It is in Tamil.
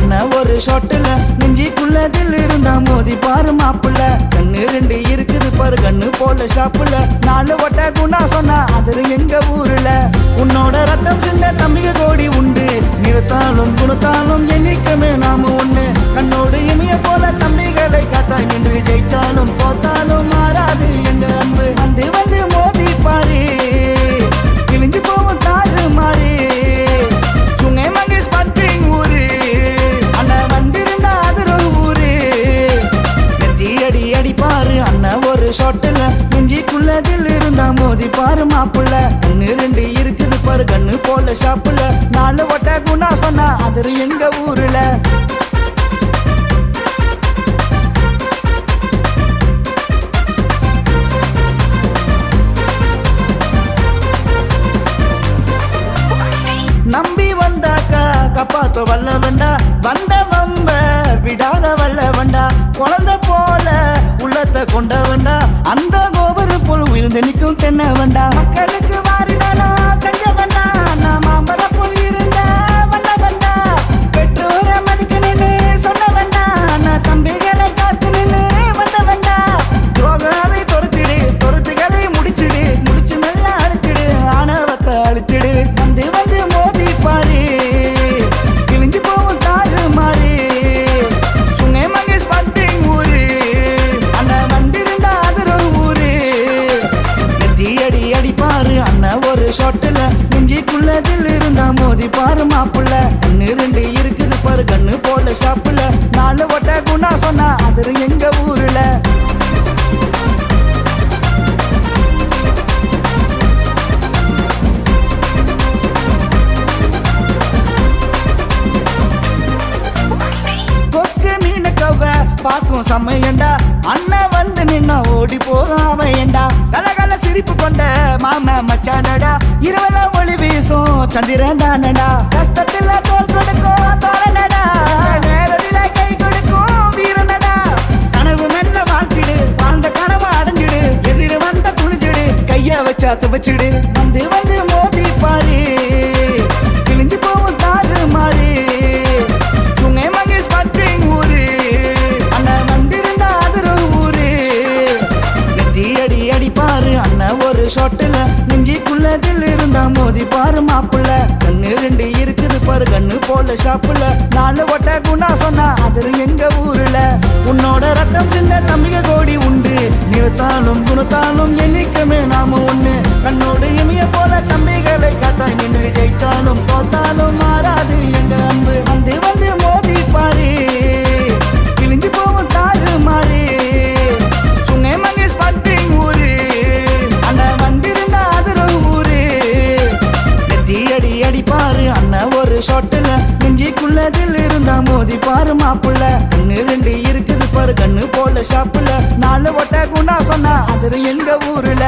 அண்ணன் ஒரு ஷாட்டுல நெஞ்சிக்குள்ளதில் இருந்தா மோதி பாரு மாப்புள்ள கண்ணு ரெண்டு இருக்குது பாரு கண்ணு போல ஷாப்புல 4 வட்ட குணா சொன்னா அது எங்க ஊருல உன்னோட ரத்தம் சிந்த தம்பிக கோடி உண்டு நிறுத்தாலும் குணத்தாலும் என்னைக்குமே நாம ஒண்ணு கண்ணோடு இமைய போல தம்பிகளை காத்தா நின்று ஜெயிச்சாலும் போத்தாலும் மாறாது எங்க அன்பு வந்து மோதி பாரு கிழிஞ்சு போவும் தாறு மாறி சுங்கை மகேஷ் பட்டிங் ஊரு அண்ணன் வந்திருந்தா அது ஊரு நெத்தி அடி அடி பாரு அண்ணன் ஒரு ஷாட்டுல நெஞ்சிக்குள்ளதில் இருந்தா மோதி பாரு மாப்புள்ள கண்ணு ரெண்டு இருக்குது பாரு கண்ணு போல ஷாப்புல 4 வட்ட குணா சொன்னா அது எங்க ஊருல நம்பி வந்தாக்கா கப்பாத்த வல்ல வண்டா வந்த மம்ப விடாத வல்ல வண்டா குழந்தை போல உள்ளத்தை கொண்ட வண்டா அந்த கோபுர போல் உயிர்ந்து நிற்கும் தென்ன வண்டா மக்களுக்கு மாறினானா செஞ்ச வண்டா நான் மாம்பர போல் இருந்த வல்ல வண்டா பெற்றோரை மதிக்க நின்று சொன்ன வண்டா நான் தம்பிகளை காத்து நின்று வந்த வண்டா துரோகாதை தொறுத்துகளை முடிச்சு நல்லா அழுத்திடு ஆணவத்தை அழுத்திடு வந்து மோதி பாரு கிழிஞ்சு போவும் தாறு மாறி சுங்கை மகேஷ் பட்டிங் ஊரு அண்ணன் வந்திருந்தா அது ஊரு நெத்தி அடி அடி பாரு அண்ணன் ஒரு ஷாட்டுல நெஞ்சிக்குள்ளதில் இருந்தா மோதி பாரு மாப்புள்ள கண்ணு ரெண்டு இருக்குது பாரு கண்ணு போல ஷாப்புல 4 வட்ட குணா சொன்னா அது எங்க ஊருல பாக்கும் சமையண்டா அண்ணன் வந்து நின்னா ஓடி போகாம ஏண்டா கலகல சிரிப்பு கொண்ட மாம மச்சானடா இரவல ஒளி வீசும் சந்திரன் தானடா கஷ்டத்துல தோல் கொடுக்கும் தோழனடா நேரடில கை கொடுக்கும் வீரனடா கனவு மெல்ல வாழ்த்திடு வாழ்ந்த கனவு அடைஞ்சிடு எதிர் வந்த துணிஞ்சிடு கைய வச்சா துவச்சிடு வந்து மோதி பாரு கிழிஞ்சு போவும் தாறு மாறி சுங்கை மகேஷ் பட்டிங் ஊரு பாரு அண்ணன் ஒரு ஷாட்டுல நெஞ்சிக்குள்ளதில் இருந்தா மோதி பாரு மாப்புள்ள கண்ணு ரெண்டு இருக்குது பாரு கண்ணு போல ஷாப்புல 4 வட்ட குணா சொன்னா அது எங்க ஊருல உன்னோட ரத்தம் சிந்த தம்பிக கோடி உண்டு நிறுத்தாலும் குணத்தாலும் என்னைக்குமே நாம ஒண்ணு கண்ணோடு இமைய போல தம்பிகளை காத்தா நின்று ஜெயிச்சாலும் போத்தாலும் மாறாது எங்க அன்பு வந்து மோதி பாரு கிழிஞ்சு போவும் தாறு மாறி சுங்கை மகேஷ் பட்டிங் ஊரு அண்ணன் வந்திருந்தா அது ஊரு நெத்தி அடி அடி பாரு அண்ணன் ஒரு ஷாட்டுல நெஞ்சிக்குள்ளதில் இருந்தா மோதி பாரு மாப்புள்ள கண்ணு ரெண்டு இருக்குது பாரு கண்ணு போல ஷாப்புல 4 வட்ட குணா சொன்னா அது எங்க ஊருல